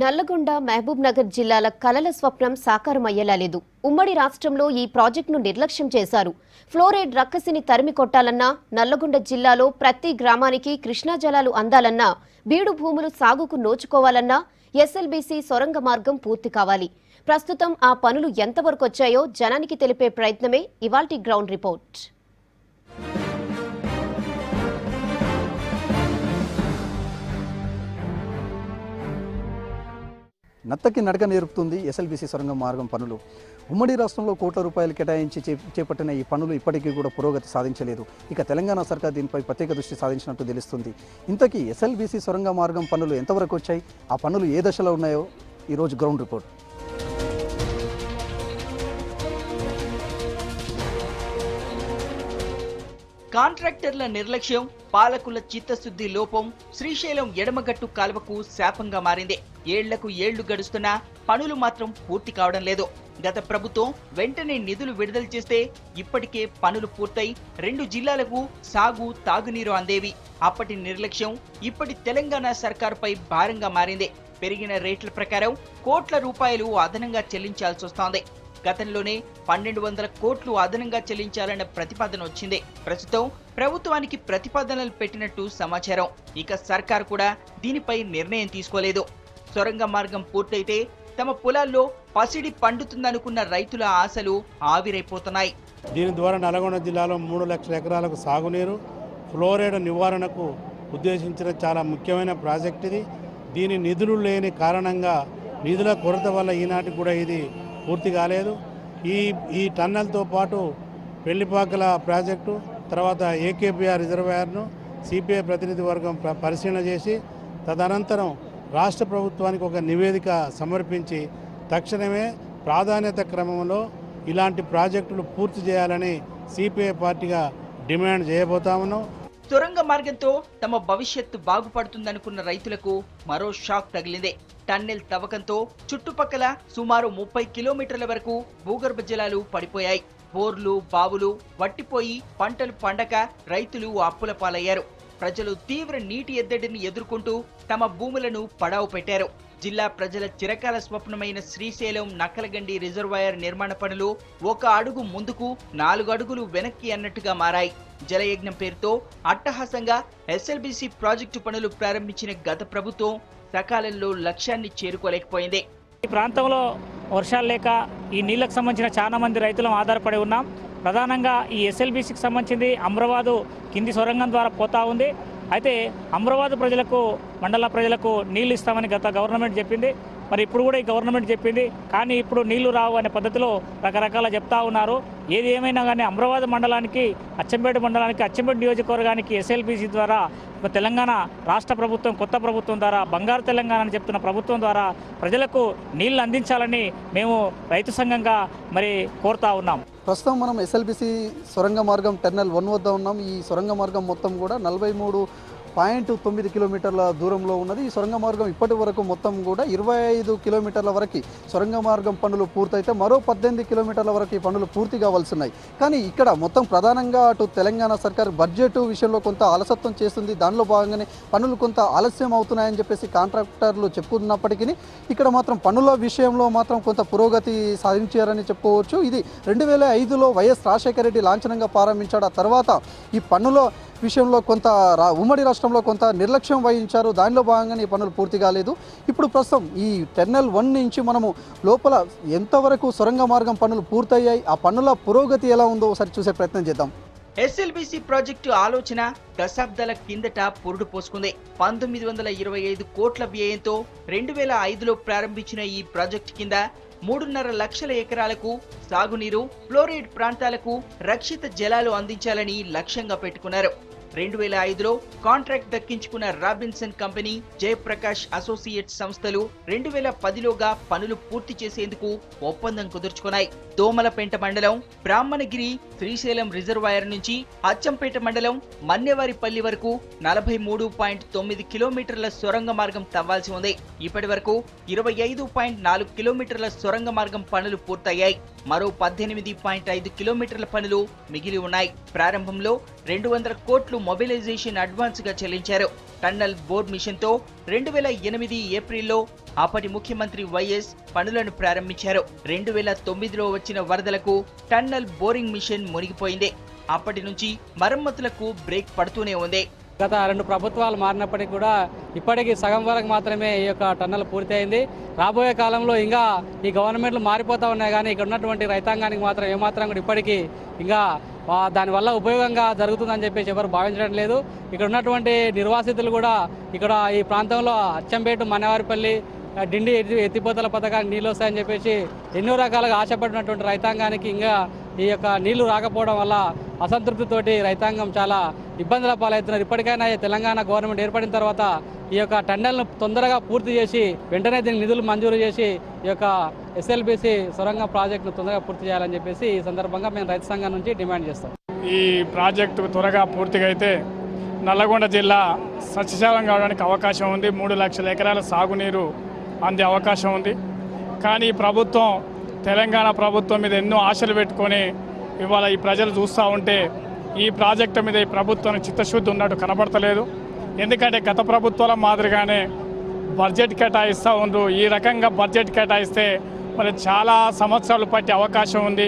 నల్లగొండ మహబూబ్ నగర్ జిల్లాల కలల స్వప్నం సాకారమయ్యేలా లేదు. ఉమ్మడి రాష్ట్రంలో ఈ ప్రాజెక్టును నిర్లక్ష్యం చేశారు. ఫ్లోరైడ్ రక్కసిని తరిమి కొట్టాలన్నా, నల్లగొండ జిల్లాలో ప్రతి గ్రామానికి కృష్ణా జలాలు అందాలన్నా, బీడు భూములు సాగుకు నోచుకోవాలన్నా ఎస్ఎల్బీసీ సొరంగ మార్గం పూర్తి కావాలి. ప్రస్తుతం ఆ పనులు ఎంతవరకు వచ్చాయో జనానికి తెలిపే ప్రయత్నమే ఇవాల్టి గ్రౌండ్ రిపోర్ట్. నత్తకి నడక నేర్పుతుంది ఎస్ఎల్బీసీ సొరంగ మార్గం పనులు. ఉమ్మడి రాష్ట్రంలో కోట్ల రూపాయలు కేటాయించి చేపట్టిన ఈ పనులు ఇప్పటికీ కూడా పురోగతి సాధించలేదు. ఇక తెలంగాణ సర్కార్ దీనిపై ప్రత్యేక దృష్టి సాధించినట్టు తెలుస్తుంది. ఇంతకీ ఎస్ఎల్బీసీ సొరంగ మార్గం పనులు ఎంతవరకు వచ్చాయి, ఆ పనులు ఏ దశలో ఉన్నాయో ఈరోజు గ్రౌండ్ రిపోర్ట్. కాంట్రాక్టర్ల నిర్లక్ష్యం, పాలకుల చిత్తశుద్ధి లోపం శ్రీశైలం ఎడమగట్టు కాలువకు శాపంగా మారింది. ఏళ్లకు ఏళ్లు గడుస్తున్నా పనులు మాత్రం పూర్తి కావడం లేదు. గత ప్రభుత్వం వెంటనే నిధులు విడుదల చేస్తే ఇప్పటికే పనులు పూర్తయి 2 జిల్లాలకు సాగు, తాగునీరు అందేవి. అప్పటి నిర్లక్ష్యం ఇప్పటి తెలంగాణ సర్కారుపై భారంగా మారింది. పెరిగిన రేట్ల ప్రకారం కోట్ల రూపాయలు అదనంగా చెల్లించాల్సి వస్తోంది. గతంలోనే 1200 కోట్లు అదనంగా చెల్లించాలన్న ప్రతిపాదన వచ్చింది. ప్రస్తుతం ప్రభుత్వానికి ప్రతిపాదనలు పెట్టినట్టు సమాచారం. ఇక సర్కారు కూడా దీనిపై నిర్ణయం తీసుకోలేదు. సొరంగ మార్గం పూర్తయితే తమ పొలాల్లో పసిడి పండుతుందనుకున్న రైతుల ఆశలు ఆవిరైపోతున్నాయి. దీని ద్వారా నల్గొండ జిల్లాలో 3 లక్షల ఎకరాలకు సాగునీరు, ఫ్లోరైడ్ నివారణకు ఉద్దేశించిన చాలా ముఖ్యమైన ప్రాజెక్ట్ ఇది. దీని నిధులు లేని కారణంగా, నిధుల కొరత వల్ల ఈనాటికి కూడా ఇది పూర్తి కాలేదు. ఈ టన్నెల్తో పాటు పెళ్లిపాకల ప్రాజెక్టు, తర్వాత ఏకేపీఆర్ రిజర్వాయర్ను సిపిఐ ప్రతినిధి వర్గం పరిశీలన చేసి తదనంతరం రాష్ట్ర ప్రభుత్వానికి ఒక నివేదిక సమర్పించి తక్షణమే ప్రాధాన్యత క్రమంలో ఇలాంటి ప్రాజెక్టులు పూర్తి చేయాలని సిపిఐ పార్టీగా డిమాండ్ చేయబోతా ఉన్నాం. సొరంగ మార్గంతో తమ భవిష్యత్తు బాగుపడుతుందనుకున్న రైతులకు మరో షాక్ తగిలింది. టన్నెల్ తవ్వకంతో చుట్టుపక్కల సుమారు 30 కిలోమీటర్ల వరకు భూగర్భ జలాలు పడిపోయాయి. బోర్లు, బావులు వట్టిపోయి పంటలు పండక రైతులు అప్పుల పాలయ్యారు. ప్రజలు తీవ్ర నీటి ఎద్దడిని ఎదుర్కొంటూ తమ భూములను పడావు పెట్టారు. జిల్లా ప్రజల చిరకాల స్వప్నమైన శ్రీశైలం నక్కలగండి రిజర్వాయర్ నిర్మాణ పనులు 1 అడుగు ముందుకు 4 అడుగులు వెనక్కి అన్నట్టుగా మారాయి. జలయజ్ఞం పేరుతో అట్టహాసంగా ఎస్ఎల్బీసీ ప్రాజెక్టు పనులు ప్రారంభించిన గత ప్రభుత్వం సకాలంలో లక్ష్యాన్ని చేరుకోలేకపోయింది. ఈ ప్రాంతంలో వర్షాలు లేక ఈ నీళ్లకు సంబంధించిన చాలా మంది రైతులం ఆధారపడి ఉన్నాం. ప్రధానంగా ఈ ఎస్ఎల్బీసీకి సంబంధించింది అమ్రవాదు కింది సొరంగం ద్వారా పోతా ఉంది. అయితే అమ్రవాదు ప్రజలకు, మండల ప్రజలకు నీళ్లు ఇస్తామని గత గవర్నమెంట్ చెప్పింది. మరి ఇప్పుడు కూడా ఈ గవర్నమెంట్ చెప్పింది, కానీ ఇప్పుడు నీళ్లు రావు అనే పద్ధతిలో రకరకాల చెప్తా ఉన్నారు. ఏది ఏమైనా కానీ అమ్రవాదు మండలానికి, అచ్చంపేట మండలానికి, అచ్చంపేట నియోజకవర్గానికి ఎస్ఎల్బీసీ ద్వారా తెలంగాణ రాష్ట్ర ప్రభుత్వం, కొత్త ప్రభుత్వం ద్వారా, బంగారు తెలంగాణ అని చెప్తున్న ప్రభుత్వం ద్వారా ప్రజలకు నీళ్లు అందించాలని మేము రైతు సంఘంగా మరి కోరుతా ఉన్నాం. ప్రస్తుతం మనం ఎస్ఎల్బీసీ సొరంగ మార్గం టెర్మినల్ 1 వద్ద ఉన్నాం. ఈ సొరంగ మార్గం మొత్తం కూడా 43.9 కిలోమీటర్ల దూరంలో ఉన్నది. ఈ సొరంగ మార్గం ఇప్పటి వరకు మొత్తం కూడా 25 కిలోమీటర్ల వరకు సొరంగ మార్గం పనులు పూర్తయితే మరో 18 కిలోమీటర్ల వరకు ఈ పనులు పూర్తి కావాల్సి ఉన్నాయి. కానీ ఇక్కడ మొత్తం ప్రధానంగా అటు తెలంగాణ సర్కార్ బడ్జెట్ విషయంలో కొంత అలసత్వం చేస్తుంది. దానిలో భాగంగానే పనులు కొంత ఆలస్యం అవుతున్నాయని చెప్పేసి కాంట్రాక్టర్లు చెప్పుకున్నప్పటికీ ఇక్కడ మాత్రం పనుల విషయంలో మాత్రం కొంత పురోగతి సాధించారని చెప్పుకోవచ్చు. ఇది 2005లో వైఎస్ రాజశేఖర రెడ్డి లాంఛనంగా ప్రారంభించాడు. ఆ తర్వాత ఈ పనుల విషయంలో కొంత ఉమ్మడి రాష్ట్రంలో కొంత నిర్లక్ష్యం వహించారు. దానిలో భాగంగానే ఈ పనులు పూర్తి కాలేదు. ఇప్పుడు ప్రస్తుతం ఈ టెర్మినల్ 1 నుంచి మనము లోపల ఎంతవరకు సొరంగ మార్గం పనులు పూర్తయ్యాయి, ఆ పనుల పురోగతి ఎలా ఉందో ఒకసారి చూసే ప్రయత్నం చేద్దాం. ఎస్ఎల్బీసీ ప్రాజెక్టు ఆలోచన దశాబ్దాల కిందట పురుడు పోసుకుంది. 1925 కోట్ల వ్యయంతో 2005లో ప్రారంభించిన ఈ ప్రాజెక్టు కింద 3.5 లక్షల ఎకరాలకు సాగునీరు, ఫ్లోరైడ్ ప్రాంతాలకు రక్షిత జలాలు అందించాలని లక్ష్యంగా పెట్టుకున్నారు. 2005లో కాంట్రాక్ట్ దక్కించుకున్న రాబిన్సన్ కంపెనీ, జయప్రకాష్ అసోసియేట్స్ సంస్థలు 2010లోగా పనులు పూర్తి చేసేందుకు ఒప్పందం కుదుర్చుకున్నాయి. దోమలపేంట మండలం బ్రాహ్మణగిరి శ్రీశైలం రిజర్వాయర్ నుంచి అచ్చంపేట మండలం మన్యవారిపల్లి వరకు 43.9 కిలోమీటర్ల సొరంగ మార్గం తవ్వాల్సి ఉంది. ఇప్పటి వరకు 25.4 కిలోమీటర్ల సొరంగ మార్గం పనులు పూర్తయ్యాయి. మరో 18.5 కిలోమీటర్ల పనులు మిగిలి ఉన్నాయి. ప్రారంభంలో 200 కోట్లు మొబిలైజేషన్ అడ్వాన్స్ గా చెల్లించారు. టన్నల్ బోర్ మిషన్ తో 2008 ఏప్రిల్లో అప్పటి ముఖ్యమంత్రి వైఎస్ పనులను ప్రారంభించారు. 2009లో వచ్చిన వరదలకు టన్నల్ బోరింగ్ మిషన్ మునిగిపోయింది. అప్పటి నుంచి మరమ్మతులకు బ్రేక్ పడుతూనే ఉంది. గత 2 ప్రభుత్వాలు మారినప్పటికీ కూడా ఇప్పటికీ సగం వరకు మాత్రమే ఈ యొక్క టన్నల్ పూర్తయింది. రాబోయే కాలంలో ఇంకా ఈ గవర్నమెంట్లు మారిపోతూ ఉన్నాయి, కానీ ఇక్కడ ఉన్నటువంటి రైతాంగానికి మాత్రం ఏమాత్రం కూడా ఇప్పటికీ ఇంకా దానివల్ల ఉపయోగంగా జరుగుతుందని చెప్పేసి ఎవరు భావించడం లేదు. ఇక్కడ ఉన్నటువంటి నిర్వాసితులు కూడా ఇక్కడ ఈ ప్రాంతంలో అచ్చంపేట, మనవారిపల్లి, డిండి ఎత్తిపోతల పథకానికి నీళ్ళు వస్తాయని చెప్పేసి ఎన్నో రకాలుగా ఆశపడినటువంటి రైతాంగానికి ఇంకా ఈ యొక్క నీళ్లు రాకపోవడం వల్ల అసంతృప్తితోటి రైతాంగం చాలా ఇబ్బందుల పాలవుతున్నారు. ఇప్పటికైనా తెలంగాణ గవర్నమెంట్ ఏర్పడిన తర్వాత ఈ యొక్క టన్నెల్ను తొందరగా పూర్తి చేసి వెంటనే దీనికి నిధులు మంజూరు చేసి ఈ యొక్క ఎస్ఎల్బీసీ సొరంగం ప్రాజెక్టును తొందరగా పూర్తి చేయాలని చెప్పేసి ఈ సందర్భంగా మేము రైతు సంఘం నుంచి డిమాండ్ చేస్తాం. ఈ ప్రాజెక్టు త్వరగా పూర్తిగా అయితే నల్లగొండ జిల్లా సస్యశాలం కావడానికి అవకాశం ఉంది. 3 లక్షల ఎకరాల సాగునీరు అందే అవకాశం ఉంది. కానీ ప్రభుత్వం, తెలంగాణ ప్రభుత్వం మీద ఎన్నో ఆశలు పెట్టుకొని ఇవాళ ఈ ప్రజలు చూస్తూ ఉంటే ఈ ప్రాజెక్టు మీద ఈ ప్రభుత్వం చిత్తశుద్ధి ఉన్నట్టు కనబడతలేదు. ఎందుకంటే గత ప్రభుత్వాల మాదిరిగానే బడ్జెట్ కేటాయిస్తూ ఉండరు. ఈ రకంగా బడ్జెట్ కేటాయిస్తే మరి చాలా సంవత్సరాలు పట్టే అవకాశం ఉంది.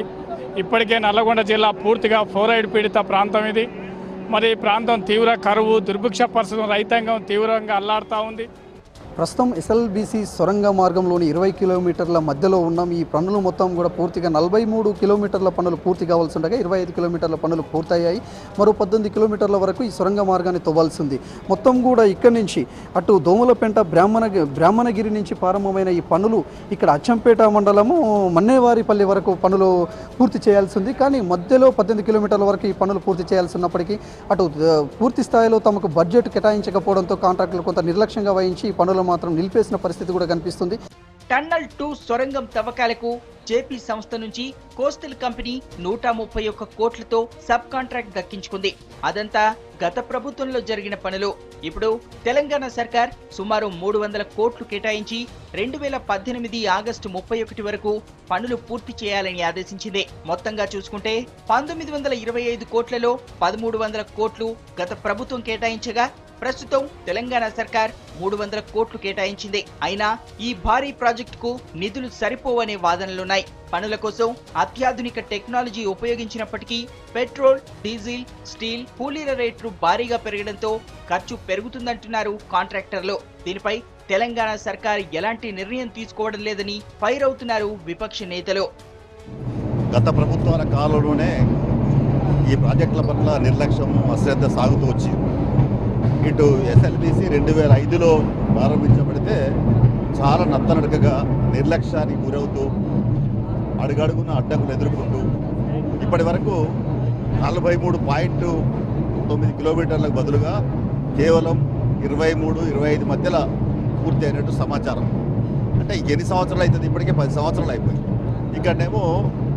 ఇప్పటికే నల్లగొండ జిల్లా పూర్తిగా ఫ్లోరైడ్ పీడిత ప్రాంతం ఇది. మరి ఈ ప్రాంతం తీవ్ర కరువు, దుర్భిక్ష పరిస్థితులు, రైతాంగం తీవ్రంగా అల్లాడుతూ ఉంది. ప్రస్తుతం ఎస్ఎల్బీసీ సొరంగ మార్గంలోని 20 కిలోమీటర్ల మధ్యలో ఉన్నాం. ఈ పనులు మొత్తం కూడా పూర్తిగా 43 కిలోమీటర్ల పనులు పూర్తి కావాల్సి ఉండగా 25 కిలోమీటర్ల పనులు పూర్తయ్యాయి. మరో 18 కిలోమీటర్ల వరకు ఈ సొరంగ మార్గాన్ని తవ్వాల్సి ఉంది. మొత్తం కూడా ఇక్కడి నుంచి అటు దోమలపెంట, బ్రాహ్మణగిరి నుంచి ప్రారంభమైన ఈ పనులు ఇక్కడ అచ్చంపేట మండలము మన్నేవారిపల్లి వరకు పనులు పూర్తి చేయాల్సి ఉంది. కానీ మధ్యలో 18 కిలోమీటర్ల వరకు ఈ పనులు పూర్తి చేయాల్సి ఉన్నప్పటికీ అటు పూర్తి స్థాయిలో తమకు బడ్జెట్ కేటాయించకపోవడంతో కాంట్రాక్టులు కొంత నిర్లక్ష్యంగా వహించి ఈ పనులు మాత్రం నిలిపేసిన పరిస్థితి కూడా కనిపిస్తుంది. టన్నల్ 2 సొరంగం తవ్వకాలకు జేపీ సంస్థ నుంచి కోస్టల్ కంపెనీ 131 కోట్లతో సబ్ కాంట్రాక్ట్ దక్కించుకుంది. అదంతా గత ప్రభుత్వంలో జరిగిన పనులు. ఇప్పుడు తెలంగాణ సర్కార్ సుమారు 300 కోట్లు కేటాయించి 2018 ఆగస్టు 31 వరకు పనులు పూర్తి చేయాలని ఆదేశించింది. మొత్తంగా చూసుకుంటే 1925 కోట్లలో 1300 కోట్లు గత ప్రభుత్వం కేటాయించగా ప్రస్తుతం తెలంగాణ సర్కార్ 300 కోట్లు కేటాయించింది. అయినా ఈ భారీ ప్రాజెక్టుకు నిధులు సరిపోవనే వాదనలున్నాయి. పనుల కోసం అత్యాధునిక టెక్నాలజీ ఉపయోగించినప్పటికీ పెట్రోల్, డీజిల్, స్టీల్, కూలీల రేట్లు భారీగా పెరగడంతో ఖర్చు పెరుగుతుందంటున్నారు కాంట్రాక్టర్లు. దీనిపై తెలంగాణ సర్కార్ ఎలాంటి నిర్ణయం తీసుకోవడం లేదని ఫైర్ అవుతున్నారు విపక్ష నేతలు. గత ప్రభుత్వాల కాలంలోనే ఈ ప్రాజెక్టుల పట్ల నిర్లక్ష్యం, అశ్రద్ధ సాగుతూ వచ్చింది. ఇటు ఎస్ఎల్బీసీ 2005లో ప్రారంభించబడితే చాలా నత్తనడకగా నిర్లక్ష్యానికి గురవుతూ అడుగడుగున అడ్డంకులు ఎదుర్కొంటూ ఇప్పటి వరకు 43.9 కిలోమీటర్లకు బదులుగా కేవలం 23-25 మధ్యలో పూర్తి అయినట్టు సమాచారం. అంటే ఎన్ని సంవత్సరాలు అవుతుంది? ఇప్పటికే 10 సంవత్సరాలు అయిపోయింది. ఇక్కడనేమో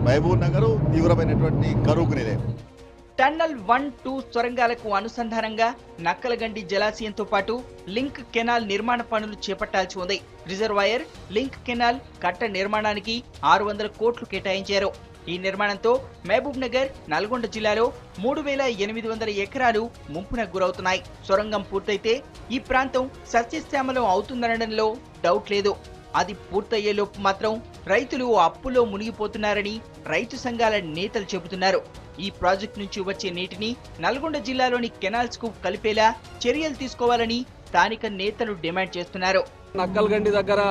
మహబూబ్ నగర్ తీవ్రమైనటువంటి కరువుకు నిలయం. టన్నల్ 1, 2 సొరంగాలకు అనుసంధానంగా నక్కలగండి జలాశయంతో పాటు లింక్ కెనాల్ నిర్మాణ పనులు చేపట్టాల్సి ఉంది. రిజర్వాయర్, లింక్ కెనాల్ కట్ట నిర్మాణానికి 600 కోట్లు కేటాయించారు. ఈ నిర్మాణంతో మహబూబ్ నగర్, నల్గొండ జిల్లాలో 3800 ఎకరాలు ముంపున గురవుతున్నాయి. సొరంగం పూర్తయితే ఈ ప్రాంతం సస్యశ్యామలం అవుతుందనడంలో డౌట్ లేదు. అది పూర్తయ్యేలోపు మాత్రం రైతులు అప్పులో మునిగిపోతున్నారని రైతు సంఘాల నేతలు చెబుతున్నారు. ఈ ప్రాజెక్టు నుంచి వచ్చే నీటిని నల్గొండ జిల్లాలోని కెనాల్స్ కు కలిపేలా చర్యలు తీసుకోవాలని స్థానిక నేతలు డిమాండ్ చేస్తున్నారు. నక్కల్గండి దగ్గర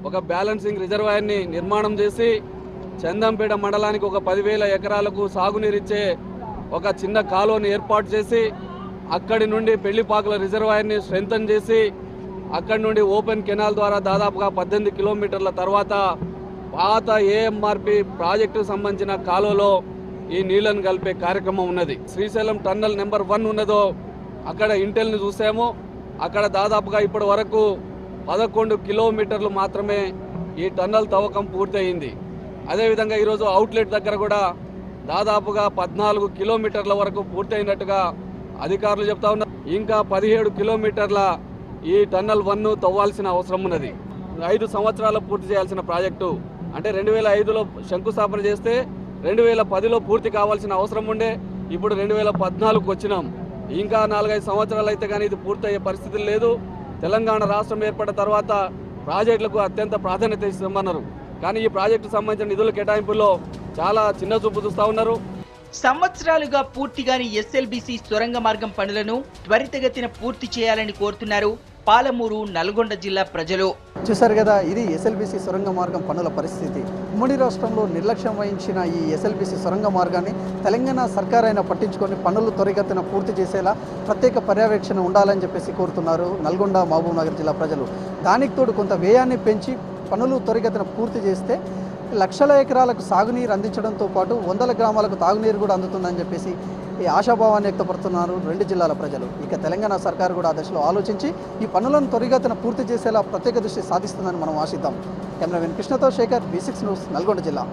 ఒక బ్యాలెన్సింగ్ రిజర్వాయర్ ని నిర్మాణం చేసి చందంపేట మండలానికి ఒక 10,000 ఎకరాలకు సాగునీరిచ్చే ఒక చిన్న కాలువని ఏర్పాటు చేసి అక్కడి నుండి పెళ్లిపాకుల రిజర్వాయర్ ని స్ట్రెంథన్ చేసి అక్కడి నుండి ఓపెన్ కెనాల్ ద్వారా దాదాపుగా 18 కిలోమీటర్ల తర్వాత పాత ఏఎంఆర్పి ప్రాజెక్టుకు సంబంధించిన కాలువలో ఈ నీళ్లను కలిపే కార్యక్రమం ఉన్నది. శ్రీశైలం టన్నల్ నెంబర్ 1 ఉన్నదో అక్కడ ఇంటెల్ని చూసాము. అక్కడ దాదాపుగా ఇప్పటి వరకు 11 కిలోమీటర్లు మాత్రమే ఈ టన్నల్ తవ్వకం పూర్తయింది. అదేవిధంగా ఈరోజు అవుట్లెట్ దగ్గర కూడా దాదాపుగా 14 కిలోమీటర్ల వరకు పూర్తయినట్టుగా అధికారులు చెప్తా ఉన్నారు. ఇంకా 17 కిలోమీటర్ల ఈ టన్నల్ 1 తవ్వాల్సిన అవసరం ఉన్నది. 5 సంవత్సరాలు పూర్తి చేయాల్సిన ప్రాజెక్టు అంటే 2005లో శంకుస్థాపన చేస్తే 2010లో పూర్తి కావాల్సిన అవసరం ఉండే. ఇప్పుడు 2014కు వచ్చినాం. ఇంకా 4-5 సంవత్సరాలు అయితే కానీ ఇది పూర్తయ్యే పరిస్థితి లేదు. తెలంగాణ రాష్ట్రం ఏర్పడిన తర్వాత ప్రాజెక్టులకు అత్యంత ప్రాధాన్యత ఇస్తామన్నారు. కానీ ఈ ప్రాజెక్టు సంబంధించిన నిధుల కేటాయింపుల్లో చాలా చిన్న చూపు చూస్తూ ఉన్నారు. సంవత్సరాలుగా పూర్తిగాని ఎస్ఎల్బీసీ సొరంగ మార్గం పనులను త్వరితగతిన పూర్తి చేయాలని కోరుతున్నారు పాలమూరు నల్గొండ జిల్లా ప్రజలు. చూశారు కదా, ఇది ఎస్ఎల్బీసీ సొరంగ మార్గం పనుల పరిస్థితి. ఉమ్మడి రాష్ట్రంలో నిర్లక్ష్యం వహించిన ఈ ఎస్ఎల్బీసీ సొరంగ మార్గాన్ని తెలంగాణ సర్కార్ అయినా పట్టించుకొని పనులు త్వరితగతిన పూర్తి చేసేలా ప్రత్యేక పర్యవేక్షణ ఉండాలని చెప్పేసి కోరుతున్నారు నల్గొండ మహబూబ్ నగర్ జిల్లా ప్రజలు. దానికి తోడు కొంత వ్యయాన్ని పెంచి పనులు త్వరితగతిన పూర్తి చేస్తే లక్షల ఎకరాలకు సాగునీరు అందించడంతో పాటు 100 గ్రామాలకు తాగునీరు కూడా అందుతుందని చెప్పేసి ఈ ఆశాభావాన్ని వ్యక్తపడుతున్నారు 2 జిల్లాల ప్రజలు. ఇక తెలంగాణ సర్కారు కూడా ఆ దశలో ఆలోచించి ఈ పనులను త్వరితగతిన పూర్తి చేసేలా ప్రత్యేక దృష్టి సాధిస్తుందని మనం ఆశిద్దాం. కెమెరామెన్ కృష్ణతో శేఖర్, V6 న్యూస్, నల్గొండ జిల్లా.